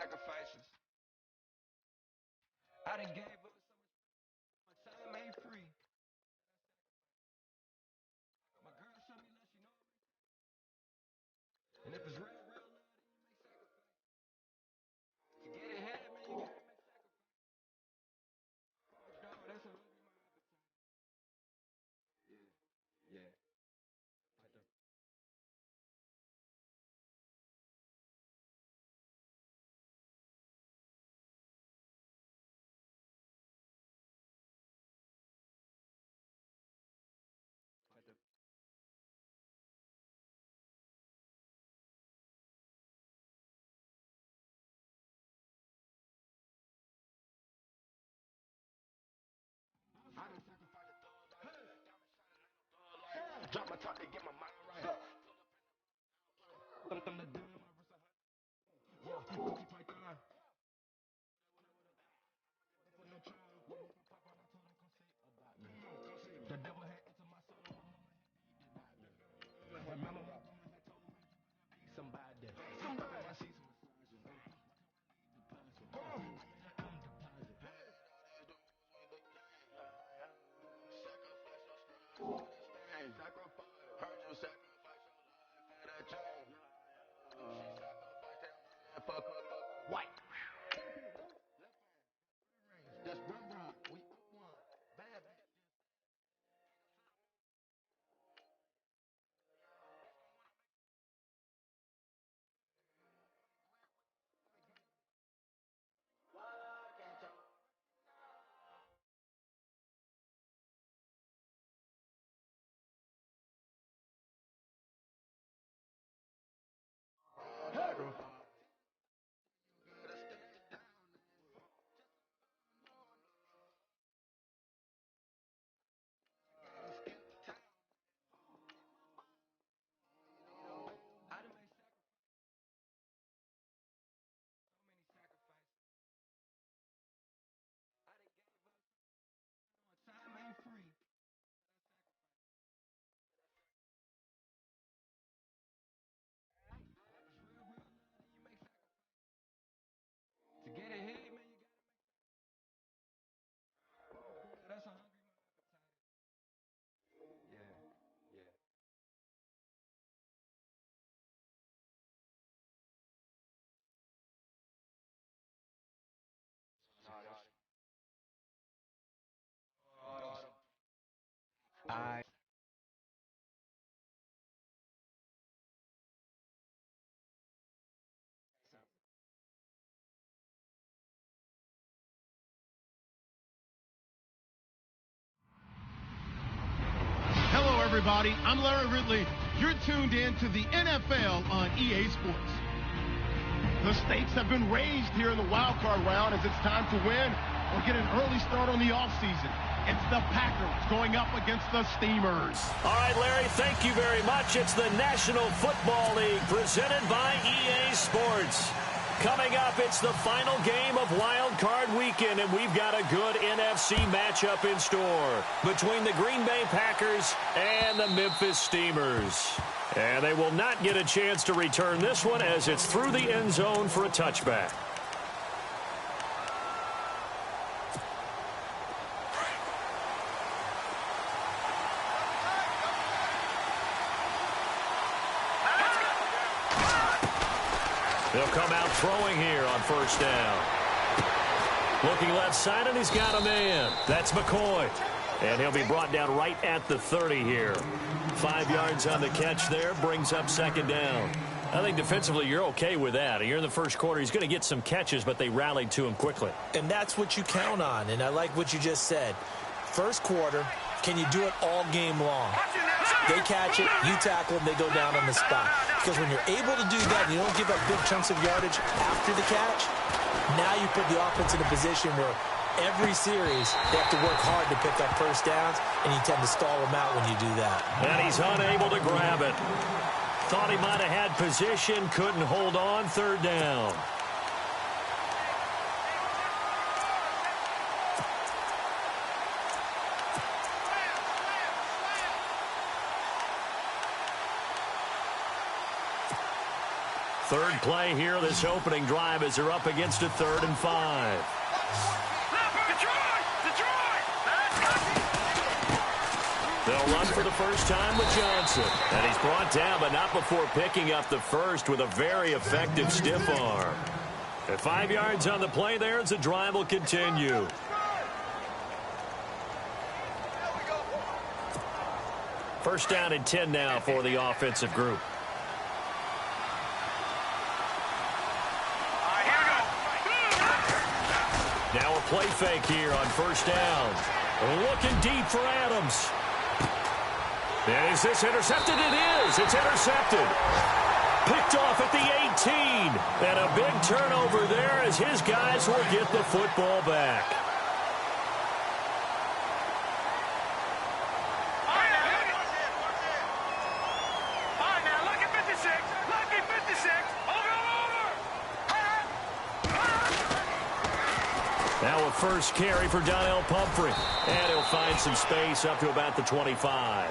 sacrifices. I done gave up so much. My time ain't free. My girl showed me love, she know it. And if it's real, real love, then you make sacrifices. To get ahead, man, you gotta make sacrifices. Dog, that's a hungry my appetite. Yeah, yeah. Fight the fight the I done sacrificed a thug life. Drop my top to get my mind right. Something to do, my wrist a hundred. Yeah, Gucci Python. For no trial. Pop out, I told him, come say about me. The devil had entered my soul. Remember my grandma had told me be somebody. Somebody. I see some massage. Heard you sacrifice your life for that change. She sacrificed that man for white. That's run run. We one. Bad bitch. I done made so many sacrifices. I done gave up. My time ain't free. It's real, real love, then you make sacrifices. To get ahead, man, you gotta make sacrifices. That's a hungry my appetite. Yeah, yeah. I Hello, everybody. I'm Larry Ridley. You're tuned in to the NFL on EA Sports. The stakes have been raised here in the wild card round as it's time to win or get an early start on the offseason. It's the Packers going up against the Steamers. All right, Larry, thank you very much. It's the National Football League presented by EA Sports. Coming up, it's the final game of Wild Card Weekend, and we've got a good NFC matchup in store between the Green Bay Packers and the Memphis Steamers. And they will not get a chance to return this one as it's through the end zone for a touchback. They'll come out throwing here on first down. Looking left side, and he's got a man. That's McCoy. And he'll be brought down right at the 30 here. 5 yards on the catch there, brings up second down. I think defensively you're okay with that. Here in the first quarter, he's going to get some catches, but they rallied to him quickly. And that's what you count on, and I like what you just said. First quarter, can you do it all game long? They catch it, you tackle them, they go down on the spot. Because when you're able to do that, and you don't give up big chunks of yardage after the catch, now you put the offense in a position where every series they have to work hard to pick up first downs, and you tend to stall them out when you do that. And he's unable to grab it. Thought he might have had position, couldn't hold on, third down. Third play here, this opening drive, as they're up against a 3rd and 5. They'll run for the first time with Johnson. And he's brought down, but not before picking up the first with a very effective stiff arm. At 5 yards on the play there as the drive will continue. First down and 10 now for the offensive group. Now a play fake here on first down. Looking deep for Adams. And is this intercepted? It is. It's intercepted. Picked off at the 18. And a big turnover there as his guys will get the football back. Now a first carry for Donnell Pumphrey. And he'll find some space up to about the 25.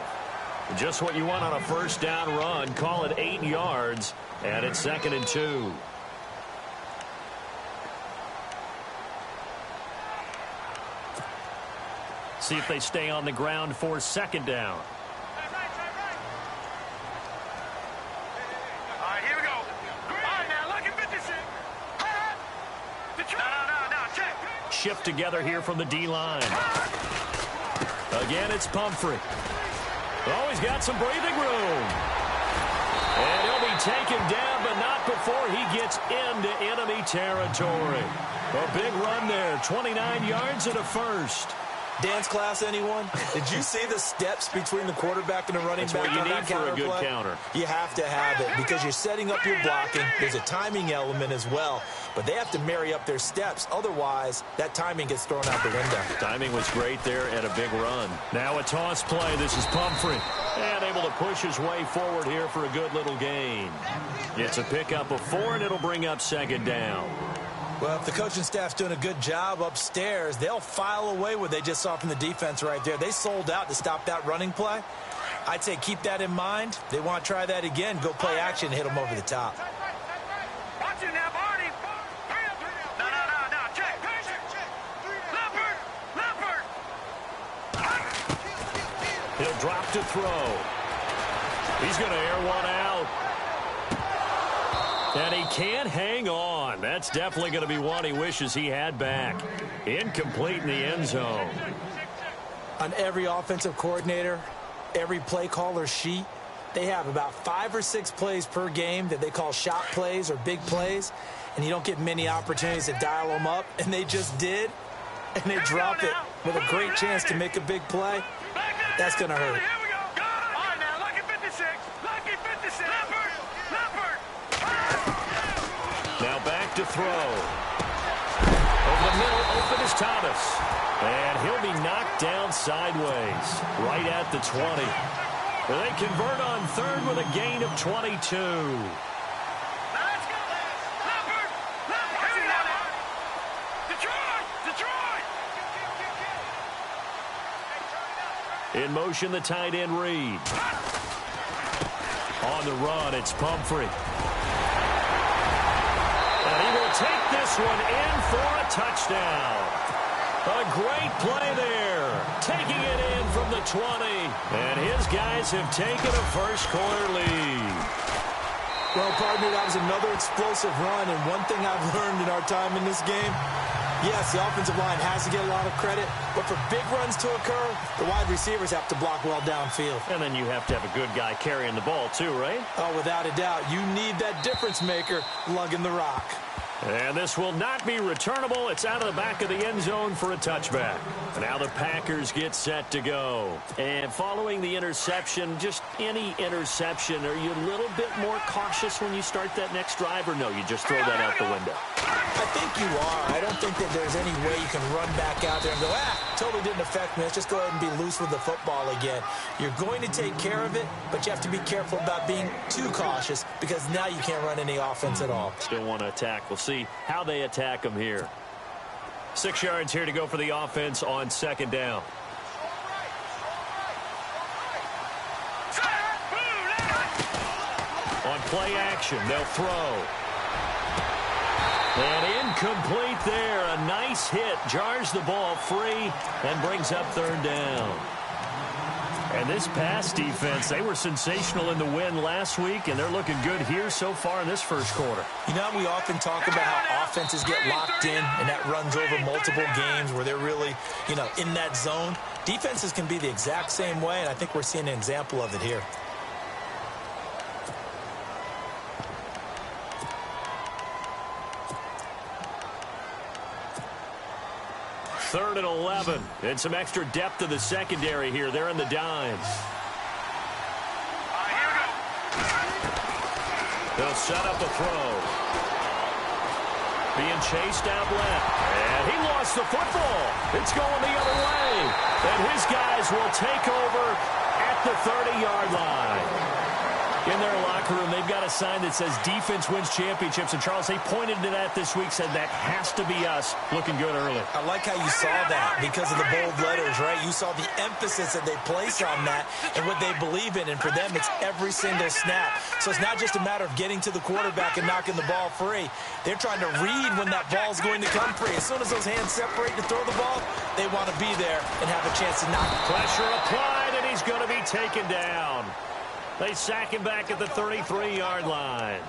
Just what you want on a first down run. Call it 8 yards. And it's 2nd and 2. See if they stay on the ground for 2nd down. Shift together here from the D-line. Again, it's Pumphrey. Oh, he's got some breathing room. And he'll be taken down, but not before he gets into enemy territory. A big run there, 29 yards and a first. Dance class, anyone? Did you see the steps between the quarterback and the running back on that counter play? That's what you need for a good counter. You have to have it because you're setting up your blocking. There's a timing element as well. But they have to marry up their steps. Otherwise, that timing gets thrown out the window. Timing was great there and a big run. Now a toss play. This is Pumphrey. And able to push his way forward here for a good little gain. It's a pickup of 4, and it'll bring up 2nd down. Well, if the coaching staff's doing a good job upstairs, they'll file away what they just saw from the defense right there. They sold out to stop that running play. I'd say keep that in mind. They want to try that again. Go play action and hit them over the top. Watch it now, Barney. No. Check. Leopard. He'll drop to throw. He's going to air one out. And he can't hang on. That's definitely going to be one he wishes he had back. Incomplete in the end zone. On every offensive coordinator, every play caller sheet, they have about 5 or 6 plays per game that they call shot plays or big plays, and you don't get many opportunities to dial them up, and they just did, and they drop it with a great chance to make a big play. That's going to hurt. Now back to throw. Over the middle, open is Thomas. And he'll be knocked down sideways, right at the 20. They convert on 3rd with a gain of 22. In motion, the tight end Reed. On the run, it's Pumphrey. And he will take this one in for a touchdown. A great play there. Taking it in from the 20. And his guys have taken a first-quarter lead. Well, partner, that was another explosive run. And one thing I've learned in our time in this game, yes, the offensive line has to get a lot of credit. But for big runs to occur, the wide receivers have to block well downfield. And then you have to have a good guy carrying the ball too, right? Oh, without a doubt. You need that difference maker lugging the rock. And this will not be returnable. It's out of the back of the end zone for a touchback. Now the Packers get set to go. And following the interception, just any interception, are you a little bit more cautious when you start that next drive, or no, you just throw that out the window? I think you are. I don't think that there's any way you can run back out there and go, totally didn't affect me. Let's just go ahead and be loose with the football again. You're going to take care of it, but you have to be careful about being too cautious because now you can't run any offense at all. Still want to attack. We'll see how they attack them here. 6 yards here to go for the offense on 2nd down. On play action. They'll throw. And incomplete there. A nice hit. Jars the ball free and brings up third down. And this pass defense, they were sensational in the win last week, and they're looking good here so far in this first quarter. You know, we often talk about how offenses get locked in, and that runs over multiple games where they're really, in that zone. Defenses can be the exact same way, and I think we're seeing an example of it here. Third and 11, and some extra depth to the secondary here. They're in the dime. They'll set up a throw. Being chased out left. And he lost the football. It's going the other way. And his guys will take over at the 30-yard line. In their locker room, they've got a sign that says defense wins championships. And, Charles, they pointed to that this week, said that has to be us. Looking good early. I like how you saw that because of the bold letters, right? You saw the emphasis that they place on that and what they believe in. And for them, it's every single snap. So it's not just a matter of getting to the quarterback and knocking the ball free. They're trying to read when that ball is going to come free. As soon as those hands separate to throw the ball, they want to be there and have a chance to knock it. Pressure applied, and he's going to be taken down. They sack him back at the 33-yard line.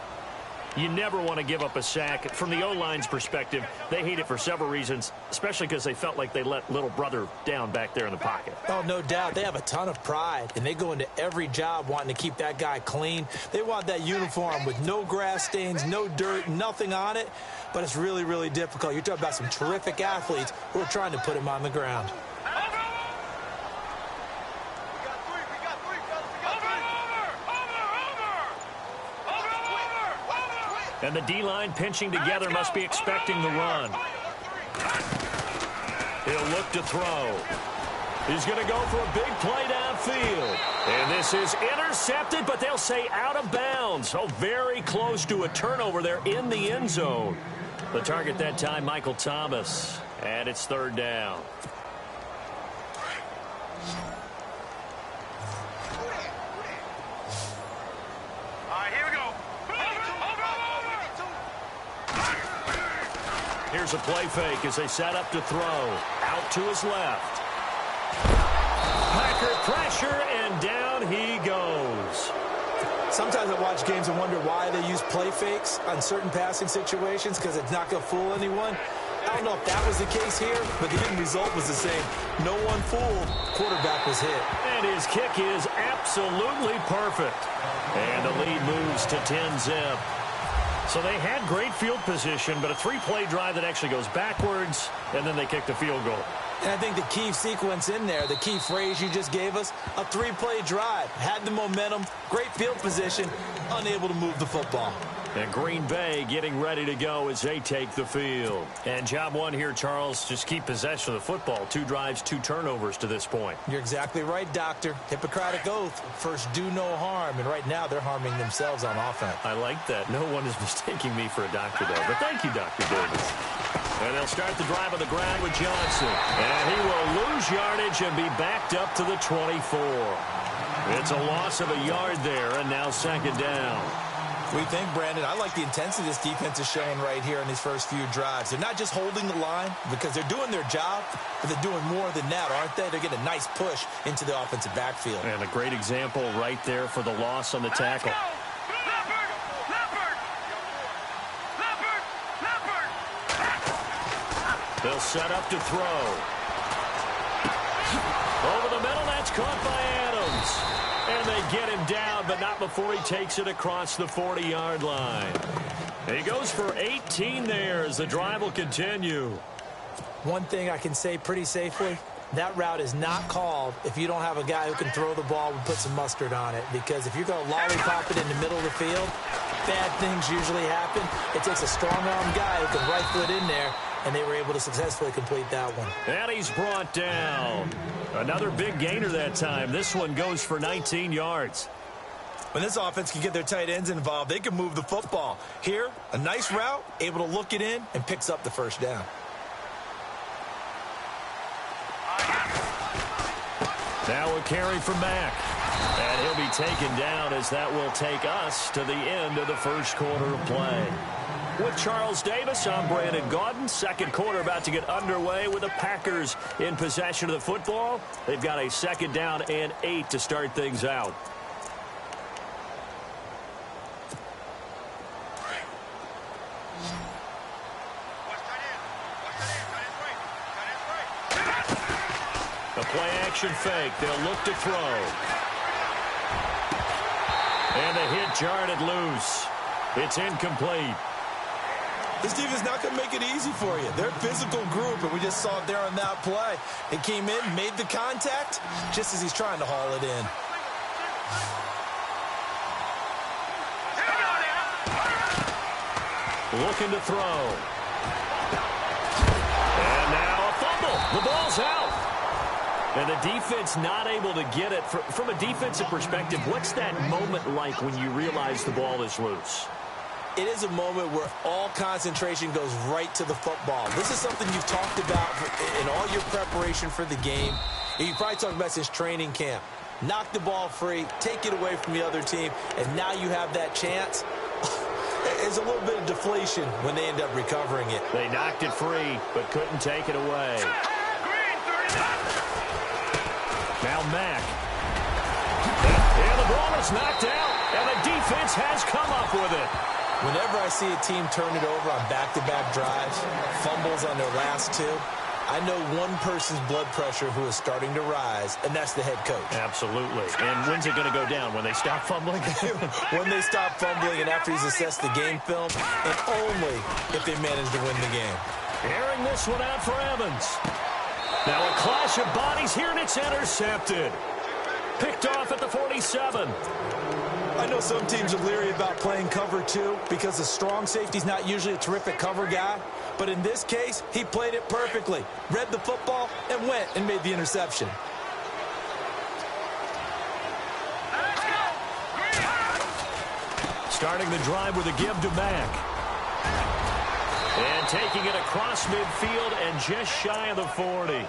You never want to give up a sack. From the O-line's perspective, they hate it for several reasons, especially because they felt like they let little brother down back there in the pocket. Oh, no doubt. They have a ton of pride, and they go into every job wanting to keep that guy clean. They want that uniform with no grass stains, no dirt, nothing on it, but it's really, really difficult. You're talking about some terrific athletes who are trying to put him on the ground. And the D-line pinching together must be expecting the run. He'll look to throw. He's going to go for a big play downfield. And this is intercepted, but they'll say out of bounds. Oh, very close to a turnover there in the end zone. The target that time, Michael Thomas. And it's third down. Here's a play fake as they set up to throw. Out to his left. Packer pressure, and down he goes. Sometimes I watch games and wonder why they use play fakes on certain passing situations because it's not going to fool anyone. I don't know if that was the case here, but the end result was the same. No one fooled. Quarterback was hit. And his kick is absolutely perfect. And the lead moves to 10-zip. So they had great field position, but a three-play drive that actually goes backwards, and then they kick the field goal. And I think the key sequence in there, the key phrase you just gave us, a three-play drive. Had the momentum, great field position, unable to move the football. And Green Bay getting ready to go as they take the field. And job one here, Charles, just keep possession of the football. 2 drives, 2 turnovers to this point. You're exactly right, Doctor. Hippocratic oath. First, do no harm. And right now, they're harming themselves on offense. I like that. No one is mistaking me for a doctor, though. But thank you, Dr. Davis. And they'll start the drive on the ground with Johnson. And he will lose yardage and be backed up to the 24. It's a loss of a yard there, and now second down. We think, Brandon, I like the intensity this defense is showing right here in these first few drives. They're not just holding the line because they're doing their job, but they're doing more than that, aren't they? They're getting a nice push into the offensive backfield. And a great example right there for the loss on the tackle. They'll set up to throw. Over the middle, that's caught by Adams. And they get him down, but not before he takes it across the 40-yard line. He goes for 18 there as the drive will continue. One thing I can say pretty safely, that route is not called if you don't have a guy who can throw the ball and put some mustard on it. Because if you're going to lollipop it in the middle of the field, bad things usually happen. It takes a strong-arm guy who can rifle it in there, and they were able to successfully complete that one. And he's brought down. Another big gainer that time. This one goes for 19 yards. When this offense can get their tight ends involved, they can move the football. Here, a nice route, able to look it in, and picks up the first down. Now a carry from Mack. And he'll be taken down, as that will take us to the end of the first quarter of play. With Charles Davis, I'm Brandon Gaudin. Second quarter about to get underway with the Packers in possession of the football. They've got a 2nd down and 8 to start things out. The play-action fake. They'll look to throw. And the hit jarred it loose. It's incomplete. This defense not going to make it easy for you. They're a physical group, and we just saw it there on that play. They came in, made the contact, just as he's trying to haul it in. Looking to throw. And now a fumble. The ball's out. And the defense not able to get it. From a defensive perspective, what's that moment like when you realize the ball is loose? It is a moment where all concentration goes right to the football. This is something you've talked about in all your preparation for the game. And you probably talked about since training camp. Knock the ball free, take it away from the other team, and now you have that chance. There's a little bit of deflation when they end up recovering it. They knocked it free, but couldn't take it away. Now Mack. And the ball is knocked out, and the defense has come up with it. Whenever I see a team turn it over on back-to-back drives, fumbles on their last two, I know one person's blood pressure who is starting to rise, and that's the head coach. Absolutely. And when's it going to go down? When they stop fumbling? When they stop fumbling and after he's assessed the game film, and only if they manage to win the game. Airing this one out for Evans. Now a clash of bodies here, and it's intercepted. Picked off at the 47. I know some teams are leery about playing cover 2 because the strong safety's not usually a terrific cover guy. But in this case, he played it perfectly. Read the football and went and made the interception. Starting the drive with a give to Mack. And taking it across midfield and just shy of the 40.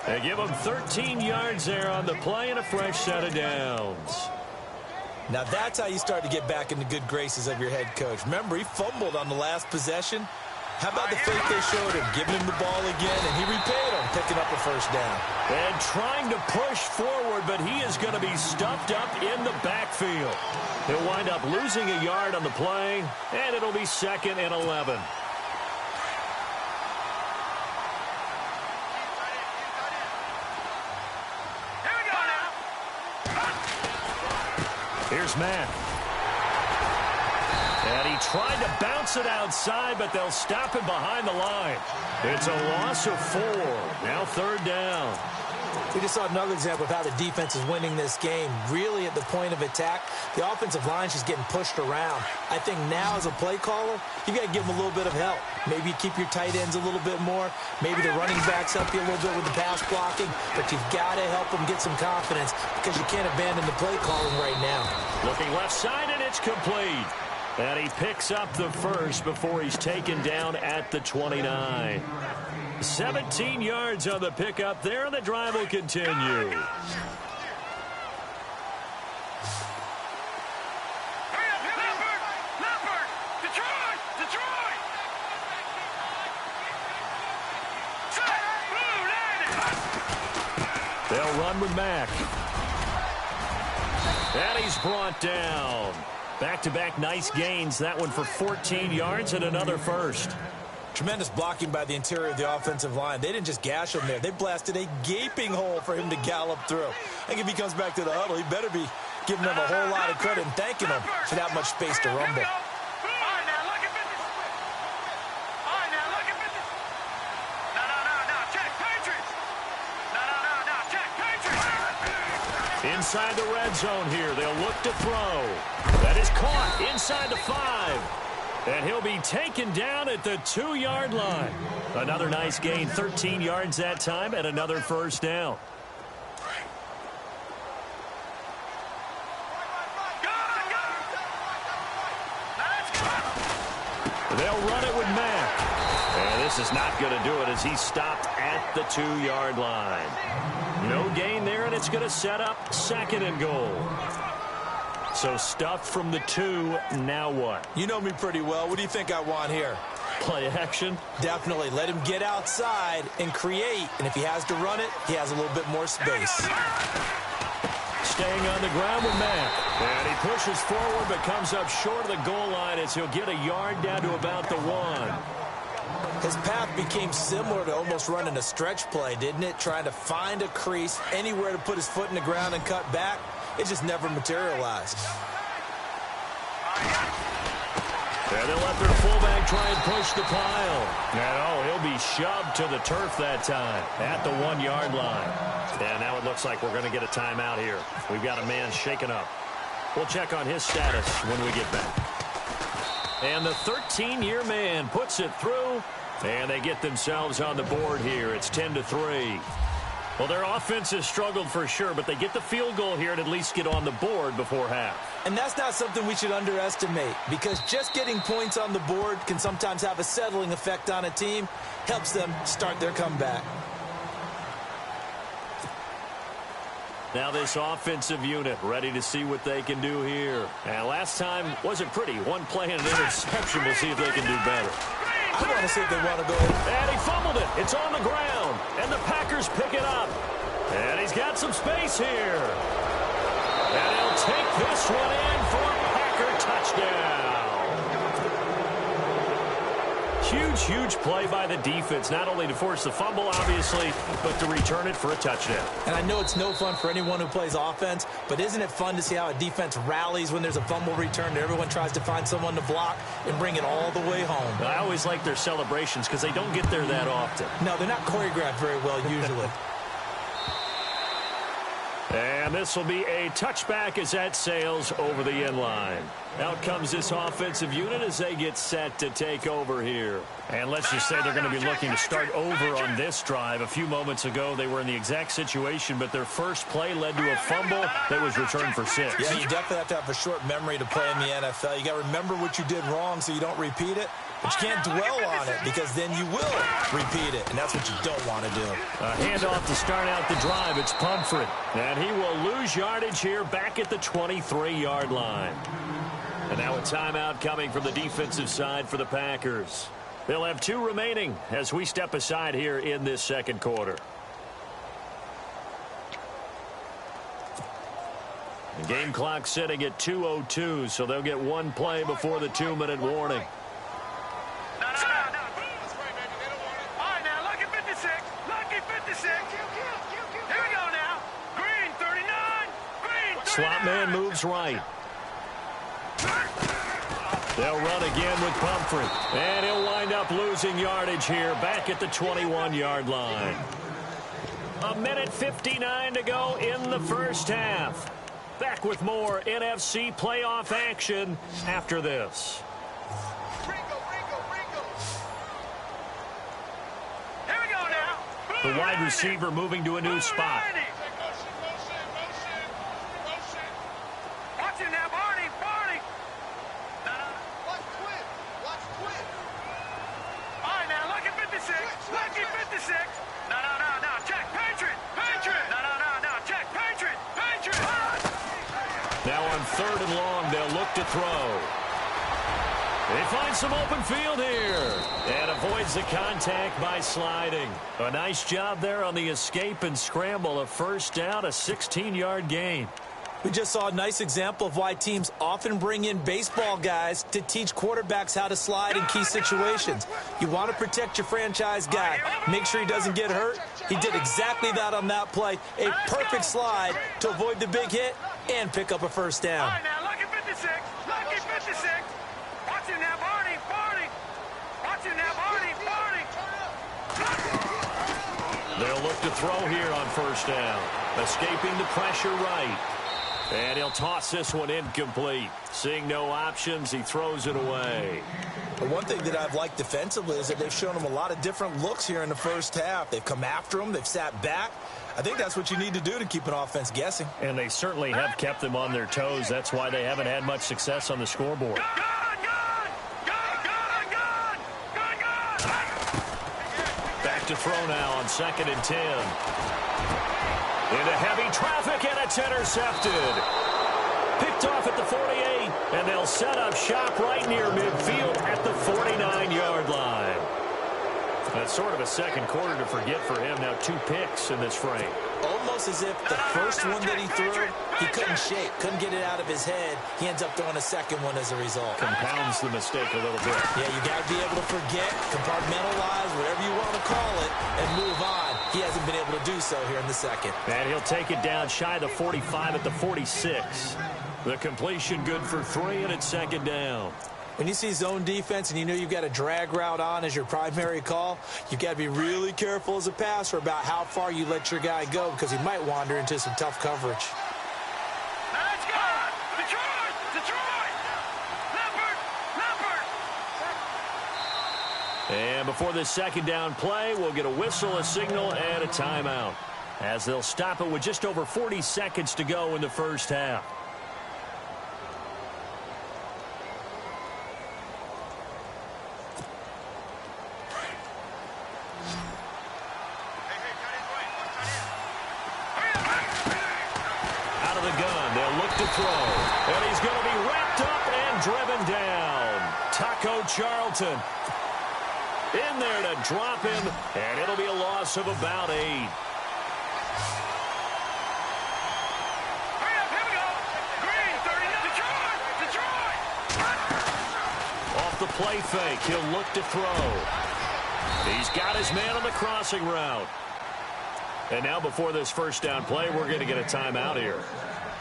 They give him 13 yards there on the play and a fresh set of downs. Now that's how you start to get back in the good graces of your head coach. Remember, he fumbled on the last possession. How about the fake they showed him, giving him the ball again, and he repaid him, picking up a first down. And trying to push forward, but he is going to be stuffed up in the backfield. He'll wind up losing a yard on the play, and it'll be 2nd and 11. Here's Mack. And he tried to bounce it outside, but they'll stop him behind the line. It's a loss of 4. Now 3rd down. We just saw another example of how the defense is winning this game. Really at the point of attack, the offensive line is just getting pushed around. I think now as a play caller, you got to give them a little bit of help. Maybe you keep your tight ends a little bit more. Maybe the running backs help you a little bit with the pass blocking. But you've got to help them get some confidence because you can't abandon the play calling right now. Looking left side, and it's complete. And he picks up the first before he's taken down at the 29. 17 yards on the pickup there, and the drive will continue. They'll run with Mack. And he's brought down. Back-to-back nice gains. That one for 14 yards and another first. Tremendous blocking by the interior of the offensive line. They didn't just gash him there. They blasted a gaping hole for him to gallop through. I think if he comes back to the huddle, he better be giving them a whole lot of credit and thanking them for that much space to rumble. Inside the red zone here. They'll look to throw. That is caught inside the 5. And he'll be taken down at the 2-yard line. Another nice gain, 13 yards that time, and another first down. They'll run it with Mack. And this is not going to do it as he's stopped at the 2-yard line. No gain there, and it's going to set up 2nd and goal. So stuffed from the 2, now what? You know me pretty well. What do you think I want here? Play action? Definitely. Let him get outside and create. And if he has to run it, he has a little bit more space. Staying on the ground with Mack. And he pushes forward but comes up short of the goal line as he'll get a yard down to about the 1. His path became similar to almost running a stretch play, didn't it? Trying to find a crease, anywhere to put his foot in the ground and cut back. It just never materialized. And they'll let their fullback try and push the pile. And, he'll be shoved to the turf that time at the 1-yard line. And now it looks like we're going to get a timeout here. We've got a man shaken up. We'll check on his status when we get back. And the 13-year man puts it through, and they get themselves on the board here. It's 10-3. Well, their offense has struggled for sure, but they get the field goal here and at least get on the board before half. And that's not something we should underestimate, because just getting points on the board can sometimes have a settling effect on a team, helps them start their comeback. Now this offensive unit ready to see what they can do here. And last time wasn't pretty. One play and an interception. We'll see if they can do better. I want to see if they want to go. And he fumbled it. It's on the ground. And the Packers pick it up. And he's got some space here. And he'll take this one in for a Packer touchdown. Huge, huge play by the defense, not only to force the fumble, obviously, but to return it for a touchdown. And I know it's no fun for anyone who plays offense, but isn't it fun to see how a defense rallies when there's a fumble return and everyone tries to find someone to block and bring it all the way home? I always like their celebrations because they don't get there that often. No, they're not choreographed very well usually. And this will be a touchback as that sails over the end line. Out comes this offensive unit as they get set to take over here. And let's just say they're going to be looking to start over on this drive. A few moments ago, they were in the exact situation, but their first play led to a fumble that was returned for 6. Yeah, you definitely have to have a short memory to play in the NFL. You got to remember what you did wrong so you don't repeat it. But you can't dwell on it because then you will repeat it, and that's what you don't want to do. A handoff to start out the drive. It's Pumphrey. And he will lose yardage here back at the 23-yard line. And now a timeout coming from the defensive side for the Packers. They'll have 2 remaining as we step aside here in this second quarter. The game clock sitting at 2:02, so they'll get 1 play before the 2-minute warning. Slot man moves right. They'll run again with Pumphrey. And he'll wind up losing yardage here back at the 21-yard line. 1:59 to go in the first half. Back with more NFC playoff action after this. Here we go now. The wide receiver moving to a new spot. Watch it now, Barney. All right, now, lucky 56. Lucky 56. No. Check. Patriot. No. Check. Patriot. Now on 3rd and long, they'll look to throw. They find some open field here and avoids the contact by sliding. A nice job there on the escape and scramble. A first down, a 16-yard gain. We just saw a nice example of why teams often bring in baseball guys to teach quarterbacks how to slide in key situations. You want to protect your franchise guy. Make sure he doesn't get hurt. He did exactly that on that play. A perfect slide to avoid the big hit and pick up a first down. All right, now, lucky 56. Lucky 56. Watch it now, Barney. Watch it now, Barney. They'll look to throw here on first down. Escaping the pressure right. And he'll toss this one incomplete. Seeing no options, he throws it away. But one thing that I've liked defensively is that they've shown him a lot of different looks here in the first half. They've come after him. They've sat back. I think that's what you need to do to keep an offense guessing. And they certainly have kept them on their toes. That's why they haven't had much success on the scoreboard. Back to throw now on 2nd and 10. Into heavy traffic, and it's intercepted. Picked off at the 48, and they'll set up shop right near midfield at the 49-yard line. That's sort of a second quarter to forget for him. Now 2 picks in this frame. Almost as if the first one that he threw, he couldn't shake, couldn't get it out of his head. He ends up throwing a second one as a result. Compounds the mistake a little bit. Yeah, you got to be able to forget, compartmentalize, whatever you want to call it, and move on. He hasn't been able to do so here in the second. And he'll take it down shy of the 45 at the 46. The completion good for 3, and it's second down. When you see zone defense and you know you've got a drag route on as your primary call, you've got to be really careful as a passer about how far you let your guy go because he might wander into some tough coverage. Let's go! Detroit! Detroit! Leopard! And before this second down play, we'll get a whistle, a signal, and a timeout, as they'll stop it with just over 40 seconds to go in the first half. Out of the gun, they'll look to throw. And he's going to be wrapped up and driven down. Taco Charlton in there to drop him, and it'll be a loss of about 8. Hurry up, here we go! Green, 30, Detroit! Detroit! Off the play fake, he'll look to throw. He's got his man on the crossing route. And now before this first down play, we're going to get a timeout here,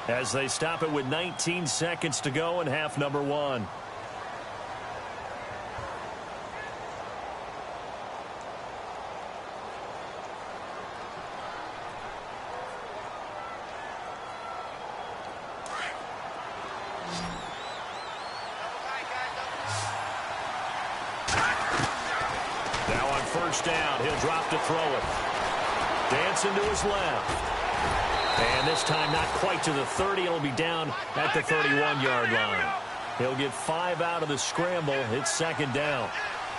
as they stop it with 19 seconds to go in half number 1. Now on first down, he'll drop to throw it. Dancing to his left. And this time not quite to the 30. It'll be down at the 31-yard line. He'll get 5 out of the scramble. It's second down.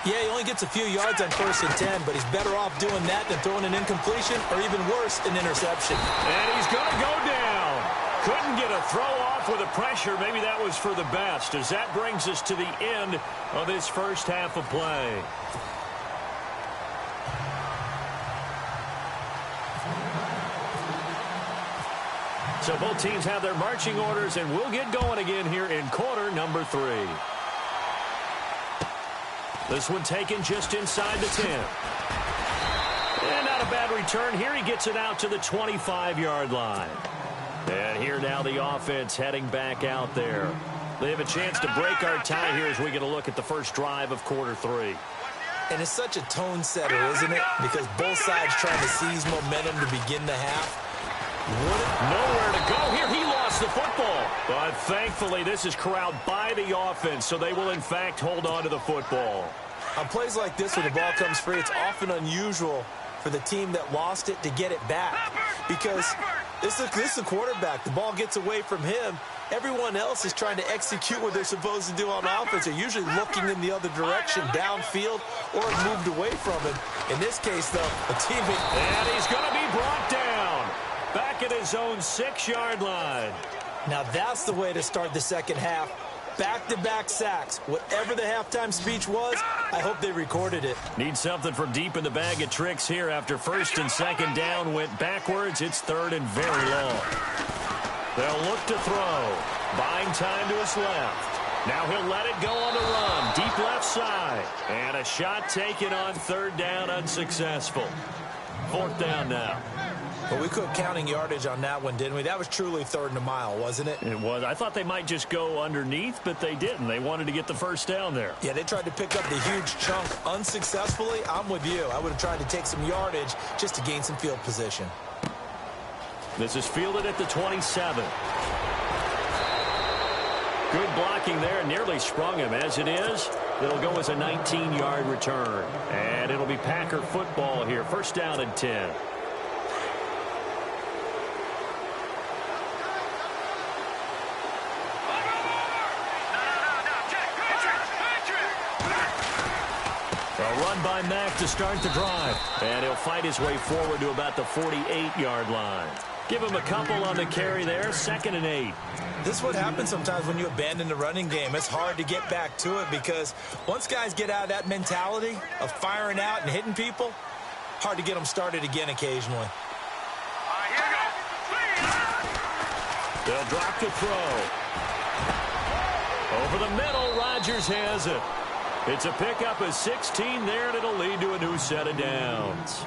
Yeah, he only gets a few yards on 1st and 10, but he's better off doing that than throwing an incompletion or even worse, an interception. And he's going to go down. Couldn't get a throw off with the pressure. Maybe that was for the best, as that brings us to the end of this first half of play. So both teams have their marching orders, and we'll get going again here in quarter number 3. This one taken just inside the 10. And not a bad return here. He gets it out to the 25-yard line. And here now the offense heading back out there. They have a chance to break our tie here as we get a look at the first drive of quarter 3. And it's such a tone setter, isn't it? Because both sides trying to seize momentum to begin the half. Nowhere to go here. He lost the football. But thankfully, this is corralled by the offense, so they will, in fact, hold on to the football. On plays like this where the ball comes free, it's often unusual for the team that lost it to get it back. Because this is the quarterback. The ball gets away from him. Everyone else is trying to execute what they're supposed to do on offense. They're usually looking in the other direction, downfield, or moved away from him. In this case, though, a teammate... And he's going to be brought down. Back at his own 6-yard line. Now that's the way to start the second half. Back-to-back sacks. Whatever the halftime speech was, I hope they recorded it. Need something from deep in the bag of tricks here after first and second down went backwards. It's third and very long. They'll look to throw. Buying time to his left. Now he'll let it go on the run. Deep left side. And a shot taken on third down, unsuccessful. Fourth down now. But we quit counting yardage on that one, didn't we? That was truly third and a mile, wasn't it? It was. I thought they might just go underneath, but they didn't. They wanted to get the first down there. Yeah, they tried to pick up the huge chunk unsuccessfully. I'm with you. I would have tried to take some yardage just to gain some field position. This is fielded at the 27. Good blocking there. Nearly sprung him. As it is, it'll go as a 19-yard return. And it'll be Packer football here. First down and 10. A run by Mack to start the drive. And he'll fight his way forward to about the 48-yard line. Give him a couple on the carry there, 2nd and 8. This is what happens sometimes when you abandon the running game. It's hard to get back to it because once guys get out of that mentality of firing out and hitting people, hard to get them started again occasionally. They'll drop to throw. Over the middle, Rodgers has it. It's a pickup of 16 there, and it'll lead to a new set of downs.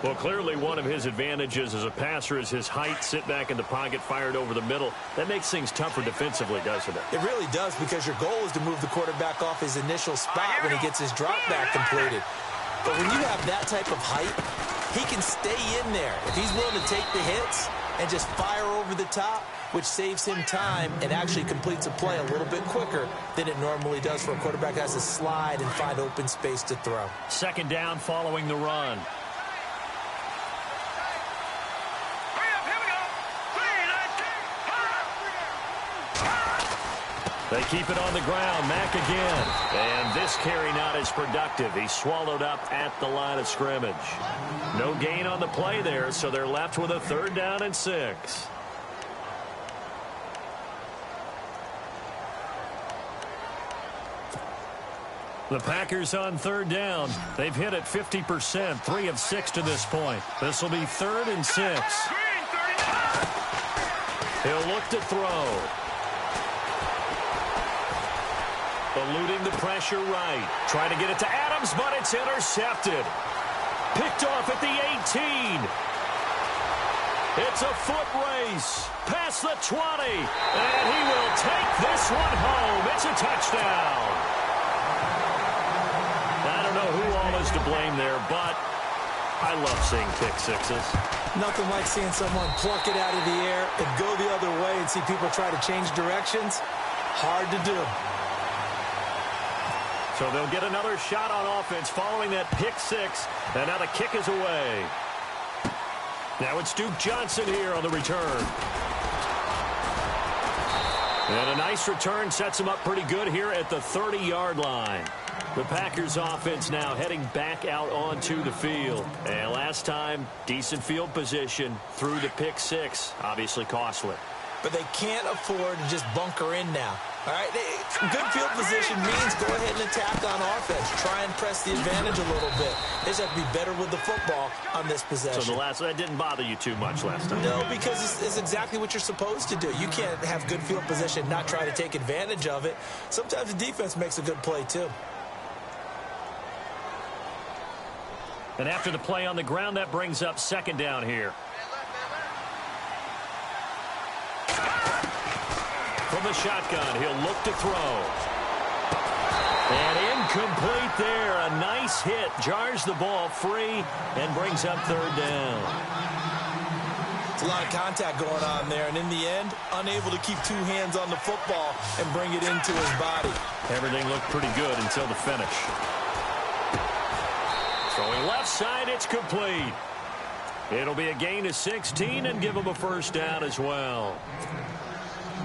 Well, clearly one of his advantages as a passer is his height. Sit back in the pocket, fired over the middle. That makes things tougher defensively, doesn't it? It really does, because your goal is to move the quarterback off his initial spot when he gets his drop back completed. But when you have that type of height, he can stay in there. If he's willing to take the hits and just fire over the top, which saves him time and actually completes a play a little bit quicker than it normally does for a quarterback that has to slide and find open space to throw. 2nd down following the run. They keep it on the ground. Mack again. And this carry not as productive. He's swallowed up at the line of scrimmage. No gain on the play there, so they're left with a 3rd down and 6. The Packers on 3rd down. They've hit it 50%, 3 of 6 to this point. This will be 3rd and 6. He'll look to throw. Eluding the pressure right. Trying to get it to Adams, but it's intercepted. Picked off at the 18. It's a foot race. Past the 20. And he will take this one home. It's a touchdown. I don't know who all is to blame there, but I love seeing pick sixes. Nothing like seeing someone pluck it out of the air and go the other way and see people try to change directions. Hard to do. So they'll get another shot on offense following that pick six, and now the kick is away. Now it's Duke Johnson here on the return. And a nice return sets him up pretty good here at the 30-yard line. The Packers offense now heading back out onto the field. And last time, decent field position through the pick six. Obviously costly. But they can't afford to just bunker in now. All right, good field position means go ahead and attack on offense. Try and press the advantage a little bit. They just have to be better with the football on this possession. So that didn't bother you too much last time? No, because it's exactly what you're supposed to do. You can't have good field position, not try to take advantage of it. Sometimes the defense makes a good play too. And after the play on the ground, that brings up 2nd down here. From the shotgun, he'll look to throw. And incomplete there. A nice hit. Jars the ball free and brings up 3rd down. It's a lot of contact going on there. And in the end, unable to keep 2 hands on the football and bring it into his body. Everything looked pretty good until the finish. Throwing left side, it's complete. It'll be a gain of 16 and give him a 1st down as well.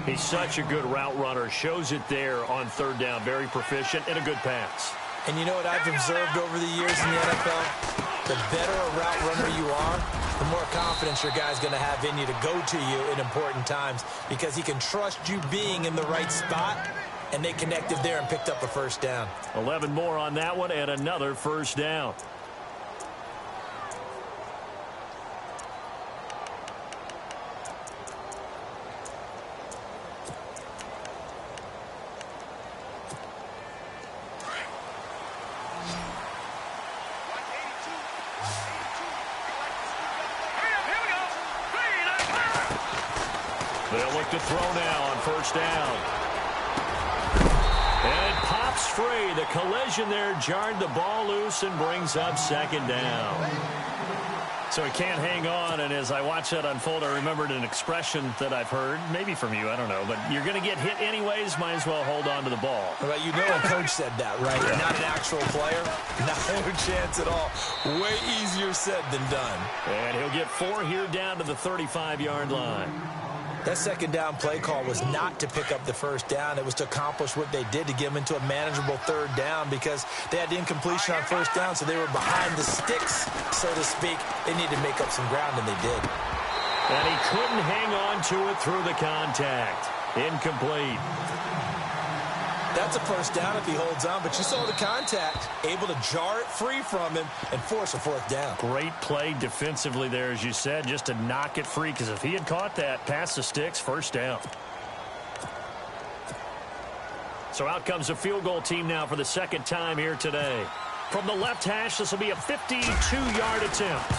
He's such a good route runner. Shows it there on 3rd down. Very proficient and a good pass. And you know what I've observed over the years in the NFL? The better a route runner you are, the more confidence your guy's going to have in you to go to you in important times because he can trust you being in the right spot, and they connected there and picked up a 1st down. 11 more on that one and another 1st down. They'll look to throw now on 1st down. And it pops free. The collision there jarred the ball loose and brings up 2nd down. So he can't hang on, and as I watch that unfold, I remembered an expression that I've heard, maybe from you, I don't know, but you're going to get hit anyways, might as well hold on to the ball. Well, you know a coach said that, right? Yeah. Not an actual player. No chance at all. Way easier said than done. And he'll get 4 here down to the 35-yard line. That 2nd down play call was not to pick up the 1st down. It was to accomplish what they did to get them into a manageable 3rd down because they had the incompletion on 1st down, so they were behind the sticks, so to speak. They needed to make up some ground, and they did. And he couldn't hang on to it through the contact. Incomplete. That's a first down if he holds on, but you saw the contact. Able to jar it free from him and force a fourth down. Great play defensively there, as you said, just to knock it free, because if he had caught that, past the sticks, first down. So out comes the field goal team now for the second time here today. From the left hash, this will be a 52-yard attempt.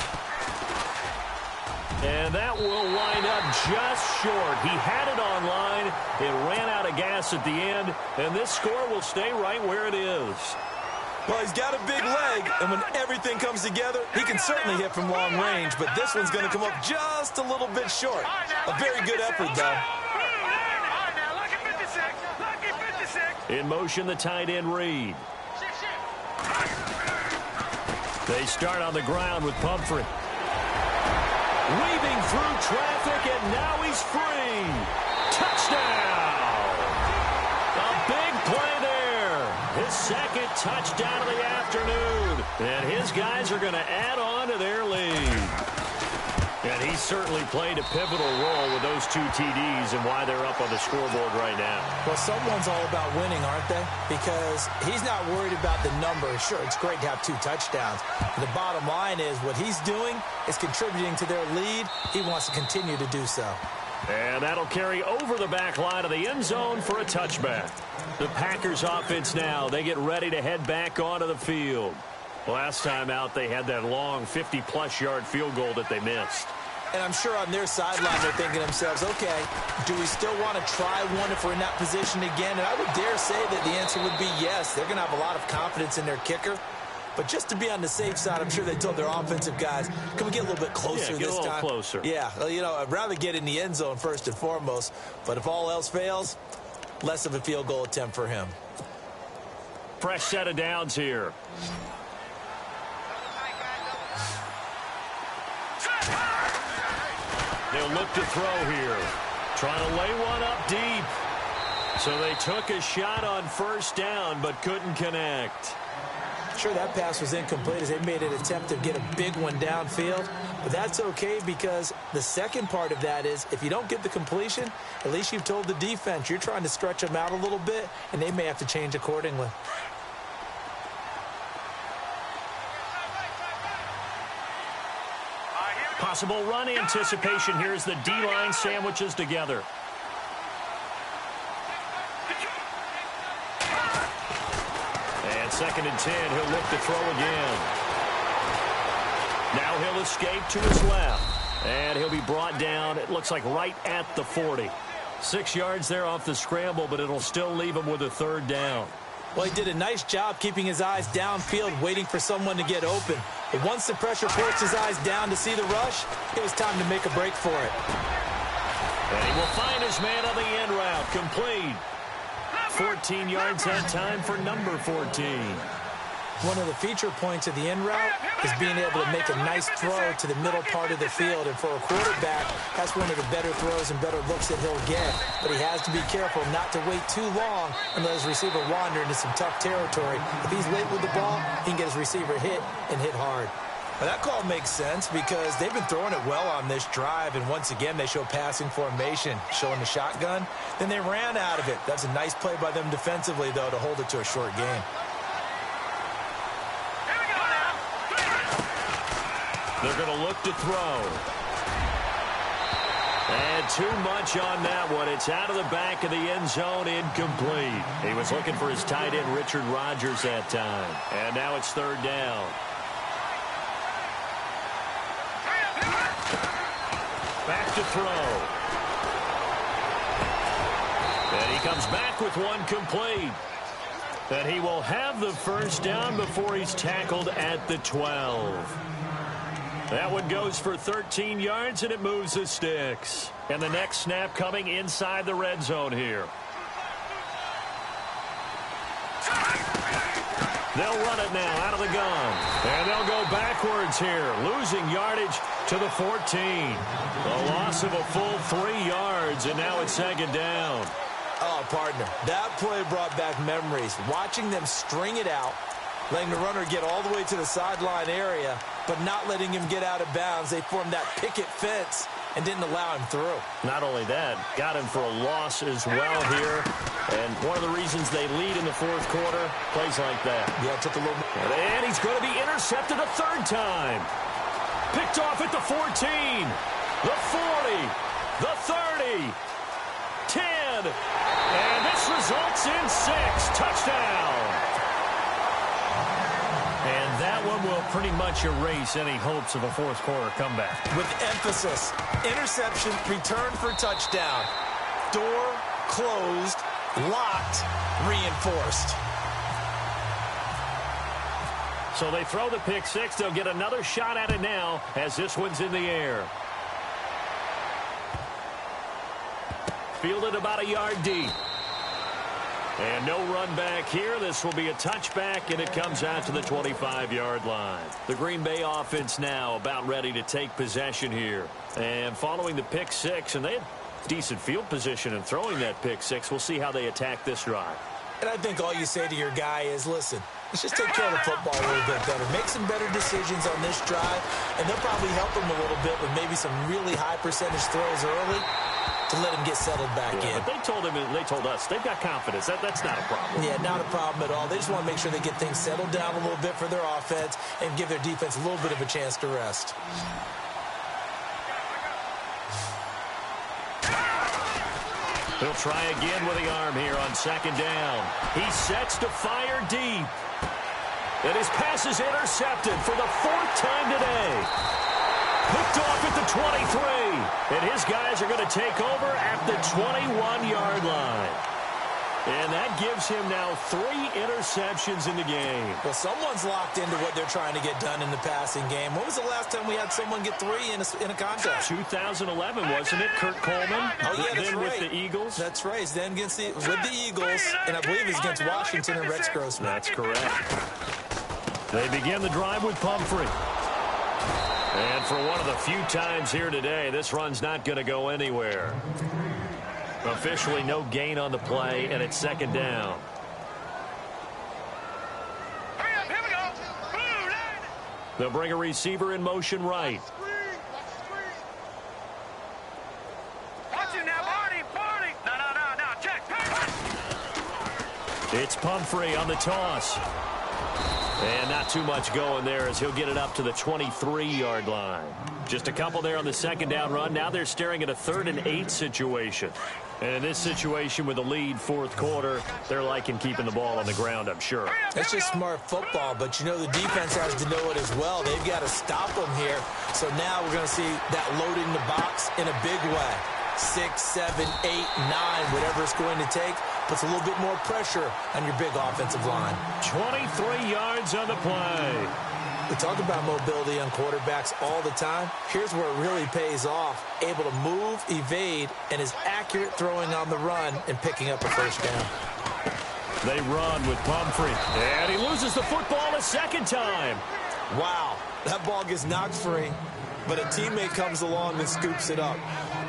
And that will line up just short. He had it on line. It ran out of gas at the end, and this score will stay right where it is. Well, he's got a big leg, and when everything comes together, he can certainly hit from long range, but this one's going to come up just a little bit short. A very good effort, though. In motion, the tight end Reed. They start on the ground with Pumphrey. Weaving through traffic, and now he's free. Touchdown! A big play there. His second touchdown of the afternoon. And his guys are going to add on to their lead. And he certainly played a pivotal role with those two TDs and why they're up on the scoreboard right now. Well, someone's all about winning, aren't they? Because he's not worried about the numbers. Sure, it's great to have 2 touchdowns. But the bottom line is what he's doing is contributing to their lead. He wants to continue to do so. And that'll carry over the back line of the end zone for a touchback. The Packers offense now, they get ready to head back onto the field. Last time out, they had that long 50-plus yard field goal that they missed. And I'm sure on their sideline, they're thinking to themselves, okay, do we still want to try one if we're in that position again? And I would dare say that the answer would be yes. They're going to have a lot of confidence in their kicker. But just to be on the safe side, I'm sure they told their offensive guys, can we get a little bit closer this time? Yeah, get a little closer. Yeah, well, you know, I'd rather get in the end zone first and foremost. But if all else fails, less of a field goal attempt for him. Fresh set of downs here. They'll look to throw here. Trying to lay one up deep. So they took a shot on first down, but couldn't connect. Sure, that pass was incomplete as they made an attempt to get a big one downfield. But that's okay because the second part of that is if you don't get the completion, at least you've told the defense you're trying to stretch them out a little bit, and they may have to change accordingly. Possible run anticipation here as the D-line sandwiches together. And 2nd and 10, he'll look to throw again. Now he'll escape to his left. And he'll be brought down, it looks like right at the 40. 6 yards there off the scramble, but it'll still leave him with a 3rd down. Well, he did a nice job keeping his eyes downfield, waiting for someone to get open. But once the pressure forced his eyes down to see the rush, it was time to make a break for it. And he will find his man on the end route, complete. 14 yards that time for number 14. One of the feature points of the end route is being able to make a nice throw to the middle part of the field. And for a quarterback, that's one of the better throws and better looks that he'll get. But he has to be careful not to wait too long and let his receiver wander into some tough territory. If he's late with the ball, he can get his receiver hit and hit hard. Well, that call makes sense because they've been throwing it well on this drive, and once again they show passing formation, showing the shotgun. Then they ran out of it. That's a nice play by them defensively, though, to hold it to a short game. They're going to look to throw. And too much on that one. It's out of the back of the end zone, incomplete. He was looking for his tight end, Richard Rodgers, that time. And now it's 3rd down. Back to throw. And he comes back with one complete. And he will have the 1st down before he's tackled at the 12. That one goes for 13 yards, and it moves the sticks. And the next snap coming inside the red zone here. They'll run it now out of the gun. And they'll go backwards here, losing yardage to the 14. A loss of a full 3 yards, and now it's 2nd down. Oh, partner, that play brought back memories. Watching them string it out, letting the runner get all the way to the sideline area, but not letting him get out of bounds. They formed that picket fence, and didn't allow him through. Not only that, got him for a loss as well here. And one of the reasons they lead in the fourth quarter, plays like that. Yeah, it took a little... And he's going to be intercepted a third time. Picked off at the 14, the 40, the 30, 10. And this results in 6. Touchdown. And that one will pretty much erase any hopes of a fourth quarter comeback. With emphasis, interception, return for touchdown. Door closed, locked, reinforced. So they throw the pick six. They'll get another shot at it now as this one's in the air. Fielded about a yard deep. And no run back here. This will be a touchback, and it comes out to the 25-yard line. The Green Bay offense now about ready to take possession here. And following the pick six, and they had decent field position in throwing that pick six. We'll see how they attack this drive. And I think all you say to your guy is, listen, let's just take care of the football a little bit better. Make some better decisions on this drive, and they'll probably help him a little bit with maybe some really high percentage throws early to let him get settled back in. But they told him, they told us, they've got confidence. That's not a problem. Yeah, not a problem at all. They just want to make sure they get things settled down a little bit for their offense and give their defense a little bit of a chance to rest. He'll try again with the arm here on second down. He sets to fire deep. And his pass is intercepted for the fourth time today. Picked off at the 23. And his guys are going to take over at the 21-yard line. And that gives him now 3 interceptions in the game. Well, someone's locked into what they're trying to get done in the passing game. When was the last time we had someone get 3 in a contest? 2011, wasn't it? Kurt Coleman. Oh, yeah, that's then right. with the Eagles. That's right. He's then with the Eagles, and I believe it's against Washington and Rex Grossman. That's correct. They begin the drive with Pumphrey. And for one of the few times here today, this run's not going to go anywhere. Officially no gain on the play, and it's second down. Here we go. Blue line. They'll bring a receiver in motion right. Watch it now, Barney. No. Check. It's Pumphrey on the toss. And not too much going there as he'll get it up to the 23-yard line. Just a couple there on the second down run. Now they're staring at a 3rd and 8 situation. And in this situation with a lead fourth quarter, they're liking keeping the ball on the ground, I'm sure. That's just smart football, but you know the defense has to know it as well. They've got to stop them here. So now we're going to see that loading the box in a big way. 6, 7, 8, 9, whatever it's going to take, puts a little bit more pressure on your big offensive line. 23 yards on the play. We talk about mobility on quarterbacks all the time. Here's where it really pays off. Able to move, evade, and is accurate throwing on the run and picking up a first down. They run with Pumphrey. And he loses the football a second time. Wow, that ball gets knocked free, but a teammate comes along and scoops it up.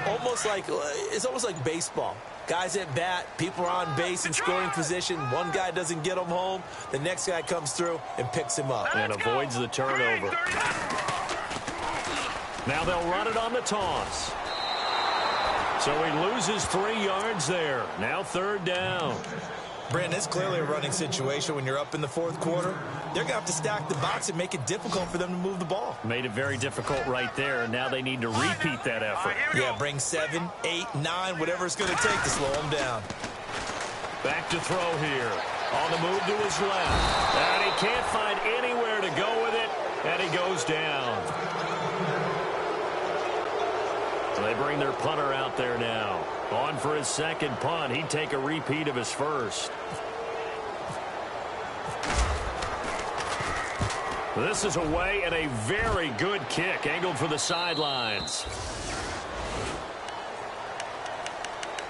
It's almost like baseball. Guys at bat, people are on base in scoring position. One guy doesn't get him home. The next guy comes through and picks him up. And avoids the turnover. Now they'll run it on the toss. So he loses 3 yards there. Now 3rd down. Brandon, it's clearly a running situation when you're up in the fourth quarter. They're going to have to stack the box and make it difficult for them to move the ball. Made it very difficult right there. Now they need to repeat that effort. Yeah, bring 7, 8, 9, whatever it's going to take to slow them down. Back to throw here. On the move to his left. And he can't find anywhere to go with it. And he goes down. So they bring their punter out there now. On for his second punt. He'd take a repeat of his first. This is away and a very good kick. Angled for the sidelines.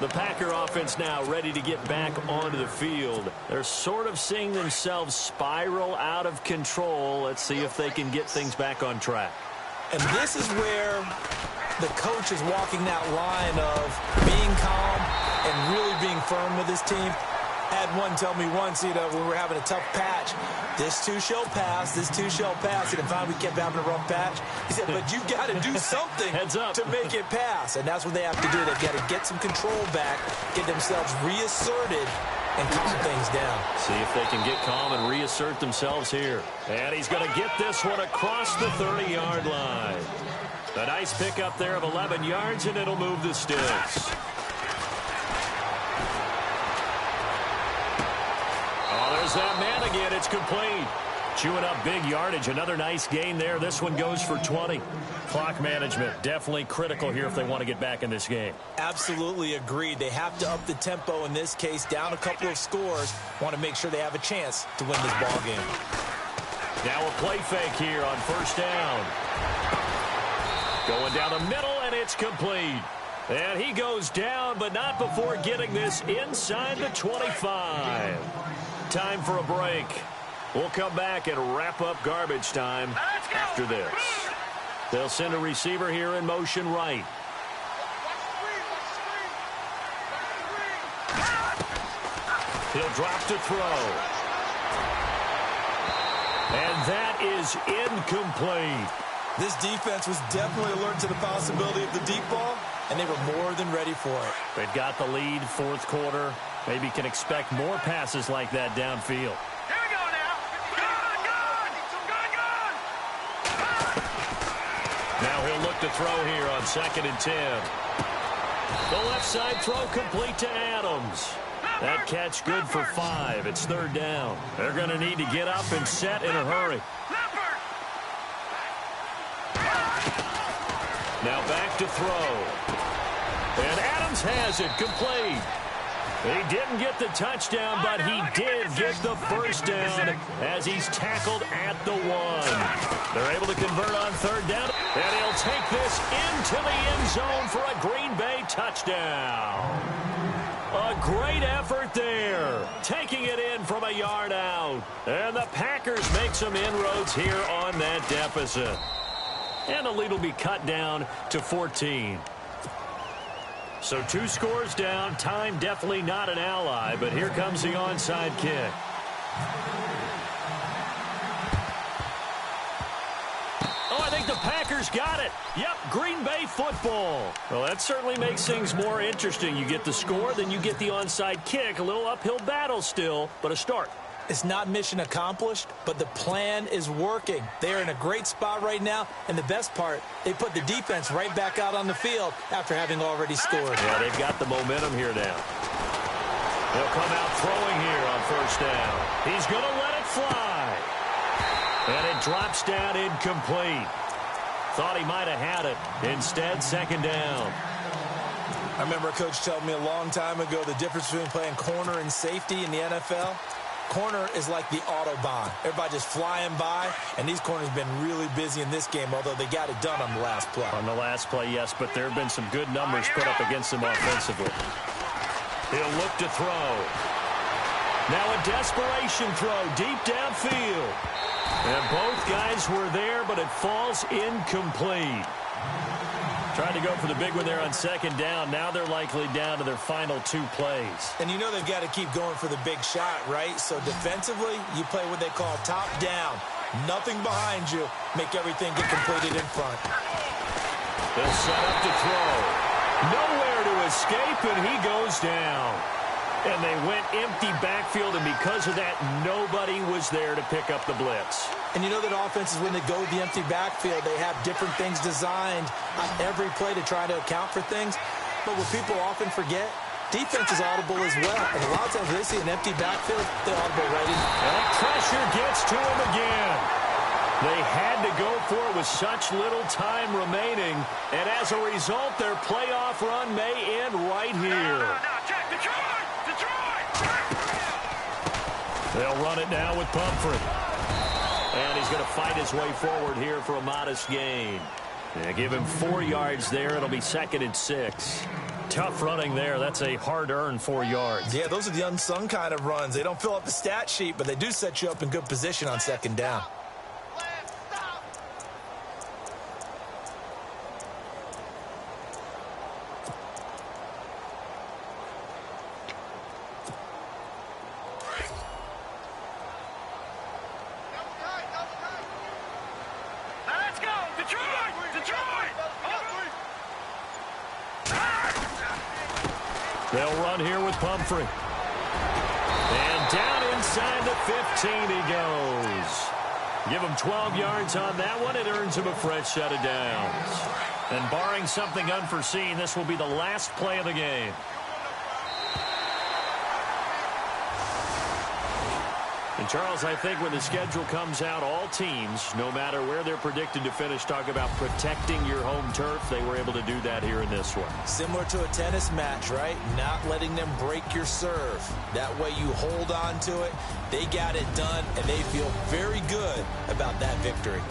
The Packer offense now ready to get back onto the field. They're sort of seeing themselves spiral out of control. Let's see if they can get things back on track. And this is where the coach is walking that line of being calm and really being firm with his team. I had one tell me once, when we were having a tough patch, this too shall pass, this too shall pass. And finally we kept having a rough patch. He said, but you've got to do something Heads up. to make it pass. And that's what they have to do. They've got to get some control back, get themselves reasserted, and calm things down. See if they can get calm and reassert themselves here. And he's going to get this one across the 30-yard line. A nice pickup there of 11 yards, and it'll move the sticks. Oh, there's that man again. It's complete. Chewing up big yardage. Another nice gain there. This one goes for 20. Clock management definitely critical here if they want to get back in this game. Absolutely agreed. They have to up the tempo in this case, down a couple of scores. Want to make sure they have a chance to win this ball game. Now a play fake here on first down. Going down the middle, and it's complete. And he goes down, but not before getting this inside the 25. Time for a break. We'll come back and wrap up garbage time after this. They'll send a receiver here in motion right. He'll drop to throw. And that is incomplete. This defense was definitely alert to the possibility of the deep ball, and they were more than ready for it. They've got the lead, fourth quarter. Maybe can expect more passes like that downfield. Here we go now. Good. Now he'll look to throw here on 2nd and 10. The left side throw complete to Adams. That catch good for 5. It's 3rd down. They're going to need to get up and set in a hurry. Now back to throw. And Adams has it complete. He didn't get the touchdown, but he did get the first down as he's tackled at the 1. They're able to convert on 3rd down, and he'll take this into the end zone for a Green Bay touchdown. A great effort there, taking it in from a yard out. And the Packers make some inroads here on that deficit. And the lead will be cut down to 14. So 2 scores down. Time definitely not an ally, but here comes the onside kick. Oh, I think the Packers got it. Yep, Green Bay football. Well, that certainly makes things more interesting. You get the score, then you get the onside kick. A little uphill battle still, but a start. It's not mission accomplished, but the plan is working. They're in a great spot right now, and the best part, they put the defense right back out on the field after having already scored. Yeah, they've got the momentum here now. They'll come out throwing here on 1st down. He's going to let it fly. And it drops down incomplete. Thought he might have had it. Instead, 2nd down. I remember a coach telling me a long time ago the difference between playing corner and safety in the NFL. Corner is like the Autobahn. Everybody just flying by, and these corners have been really busy in this game, although they got it done on the last play. On the last play, yes, but there have been some good numbers put up against them offensively. He'll look to throw. Now a desperation throw deep downfield. And both guys were there, but it falls incomplete. Trying to go for the big one there on 2nd down. Now they're likely down to their final 2 plays. And you know they've got to keep going for the big shot, right? So defensively, you play what they call top down. Nothing behind you. Make everything get completed in front. They'll set up to throw. Nowhere to escape, and he goes down. And they went empty backfield, and because of that, nobody was there to pick up the blitz. And you know that offenses, when they go with the empty backfield, they have different things designed on every play to try to account for things. But what people often forget, defense is audible as well. And a lot of times they see an empty backfield, they audible right in. And pressure gets to him again. They had to go for it with such little time remaining. And as a result, their playoff run may end right here. They'll run it now with Pumphrey. And he's going to fight his way forward here for a modest gain. Yeah, give him 4 yards there. It'll be 2nd and 6. Tough running there. That's a hard-earned 4 yards. Yeah, those are the unsung kind of runs. They don't fill up the stat sheet, but they do set you up in good position on 2nd down. They'll run here with Pumphrey. And down inside the 15 he goes. Give him 12 yards on that one. It earns him a fresh set of downs. And barring something unforeseen, this will be the last play of the game. And, Charles, I think when the schedule comes out, all teams, no matter where they're predicted to finish, talk about protecting your home turf. They were able to do that here in this one. Similar to a tennis match, right? Not letting them break your serve. That way you hold on to it. They got it done, and they feel very good about that victory.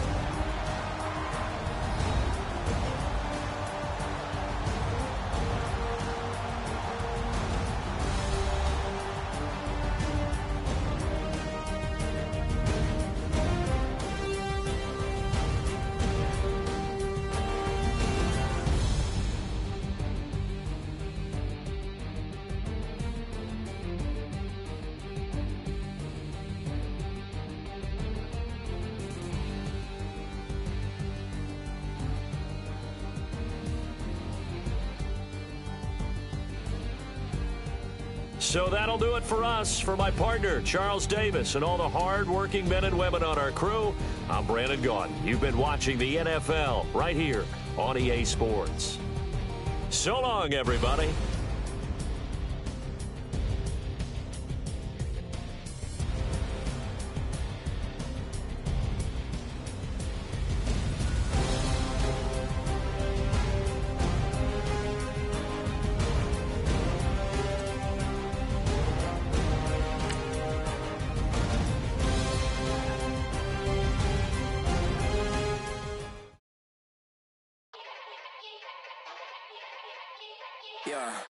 So that'll do it for us. For my partner, Charles Davis, and all the hard-working men and women on our crew, I'm Brandon Gaudin. You've been watching the NFL right here on EA Sports. So long, everybody. Yeah.